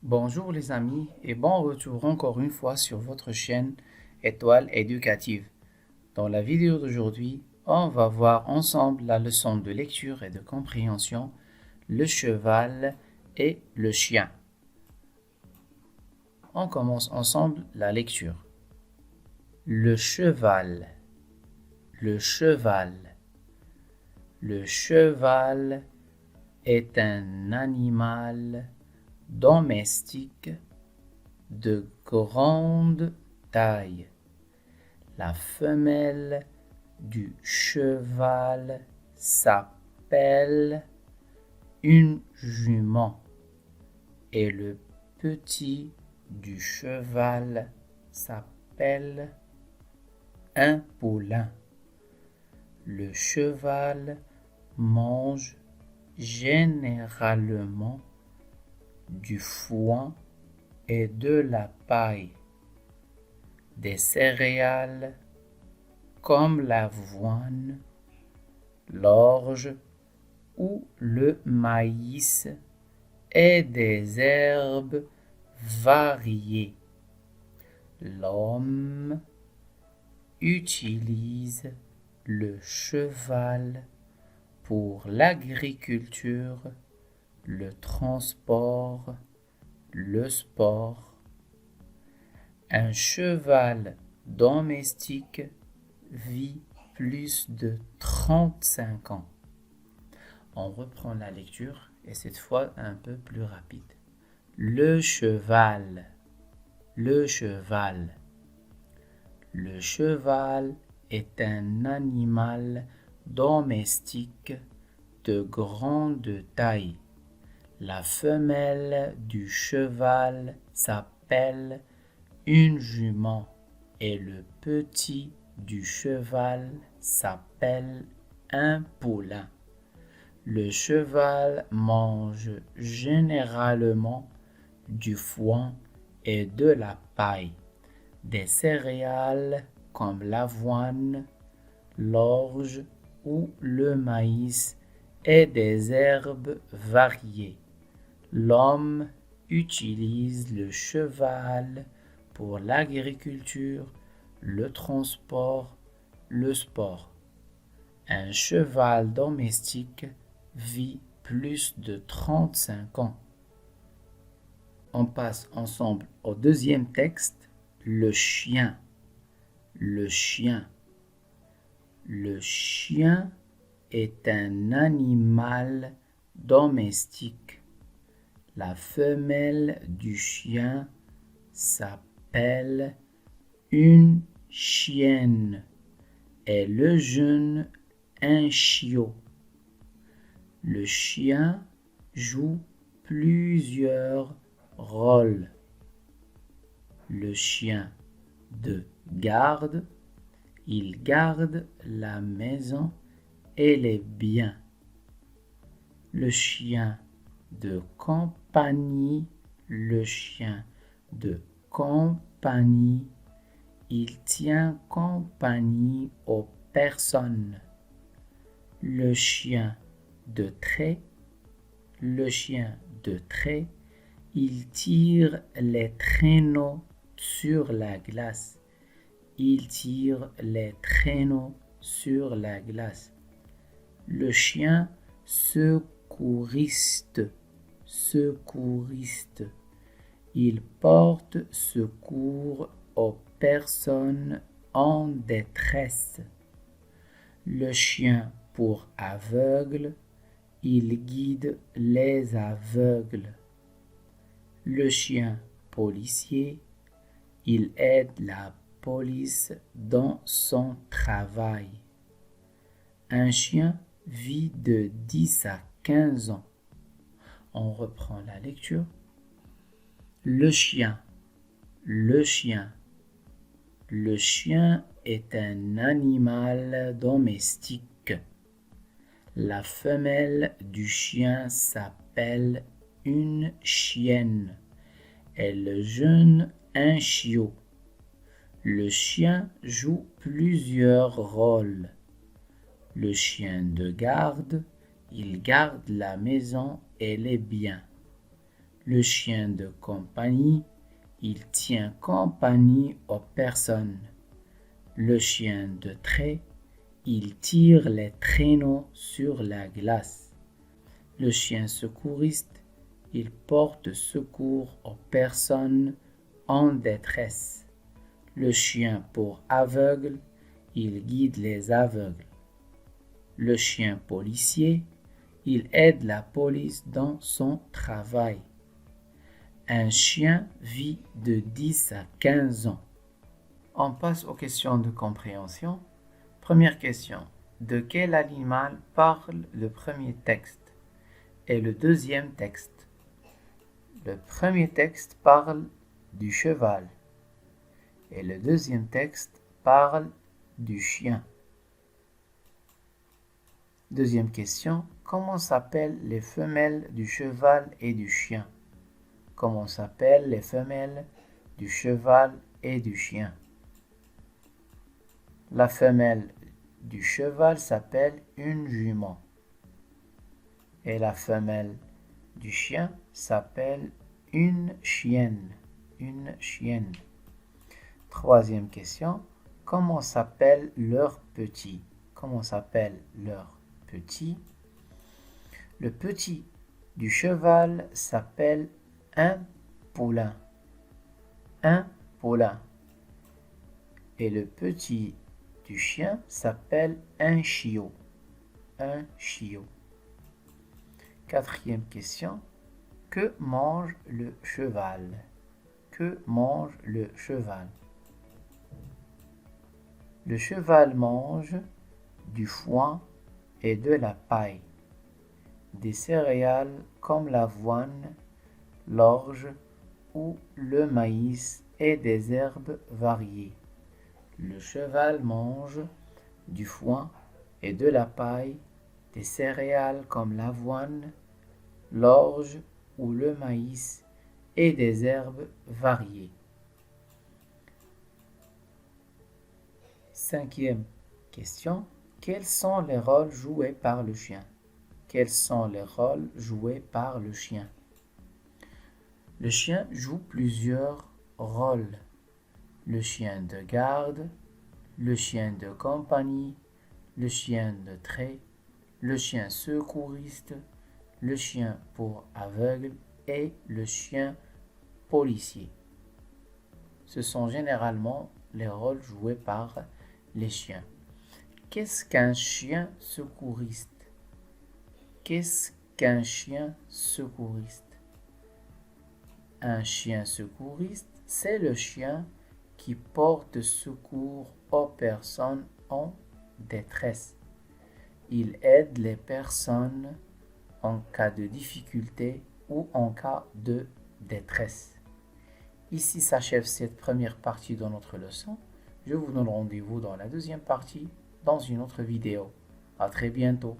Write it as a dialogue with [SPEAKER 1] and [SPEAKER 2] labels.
[SPEAKER 1] Bonjour les amis et bon retour encore une fois sur votre chaîne Étoile éducative. Dans la vidéo d'aujourd'hui, on va voir ensemble la leçon de lecture et de compréhension, le cheval et le chien. On commence ensemble la lecture. Le cheval, le cheval. Le cheval est un animal domestique de grande taille. La femelle du cheval s'appelle une jument et le petit du cheval s'appelle un poulain. Le cheval mange généralement du foin et de la paille, des céréales comme l'avoine, l'orge ou le maïs et des herbes variées. L'homme utilise le cheval pour l'agriculture, le transport, le sport. Un cheval domestique vit plus de 35 ans. On reprend la lecture et cette fois un peu plus rapide. Le cheval, le cheval. Le cheval est un animal domestique de grande taille. La femelle du cheval s'appelle une jument et le petit du cheval s'appelle un poulain. Le cheval mange généralement du foin et de la paille, des céréales comme l'avoine, l'orge ou le maïs et des herbes variées. L'homme utilise le cheval pour l'agriculture, le transport, le sport. Un cheval domestique vit plus de 35 ans. On passe ensemble au deuxième texte, le chien. Le chien. Le chien est un animal domestique. La femelle du chien s'appelle une chienne et le jeune un chiot. Le chien joue plusieurs rôles. Le chien de garde, il garde la maison et les biens. Le chien de compagnie, le chien de compagnie, il tient compagnie aux personnes. Le chien de trait, le chien de trait, il tire les traîneaux sur la glace. Il tire les traîneaux sur la glace. Le chien secouriste, secouriste. Il porte secours aux personnes en détresse. Le chien pour aveugle, il guide les aveugles. Le chien policier, il aide la police dans son travail. Un chien vit de 10 à 15 ans. On reprend la lecture. Le chien, le chien. Le chien est un animal domestique. La femelle du chien s'appelle une chienne et le jeune un chiot. Le chien joue plusieurs rôles. Le chien de garde, il garde la maison et les biens. Le chien de compagnie, il tient compagnie aux personnes. Le chien de trait, il tire les traîneaux sur la glace. Le chien secouriste, il porte secours aux personnes en détresse. Le chien pour aveugle, il guide les aveugles. Le chien policier, il aide la police dans son travail. Un chien vit de 10 à 15 ans. On passe aux questions de compréhension. Première question. De quel animal parle le premier texte et le deuxième texte? Le premier texte parle du cheval et le deuxième texte parle du chien. Deuxième question. Comment s'appellent les femelles du cheval et du chien? Comment s'appellent les femelles du cheval et du chien? La femelle du cheval s'appelle une jument et la femelle du chien s'appelle une chienne. Une chienne. Troisième question. Comment s'appellent leurs petits? Comment s'appellent leurs petits? Le petit du cheval s'appelle un poulain. Un poulain. Et le petit du chien s'appelle un chiot. Un chiot. Quatrième question. Que mange le cheval? Que mange le cheval? Le cheval mange du foin et de la paille, des céréales comme l'avoine, l'orge ou le maïs et des herbes variées. Le cheval mange du foin et de la paille, des céréales comme l'avoine, l'orge ou le maïs et des herbes variées. Cinquième question. Quels sont les rôles joués par le chien? Quels sont les rôles joués par le chien? Le chien joue plusieurs rôles. Le chien de garde, le chien de compagnie, le chien de trait, le chien secouriste, le chien pour aveugle et le chien policier. Ce sont généralement les rôles joués par les chiens. Qu'est-ce qu'un chien secouriste? Qu'est-ce qu'un chien secouriste? Un chien secouriste, c'est le chien qui porte secours aux personnes en détresse. Il aide les personnes en cas de difficulté ou en cas de détresse. Ici s'achève cette première partie de notre leçon. Je vous donne rendez-vous dans la deuxième partie dans une autre vidéo. À très bientôt.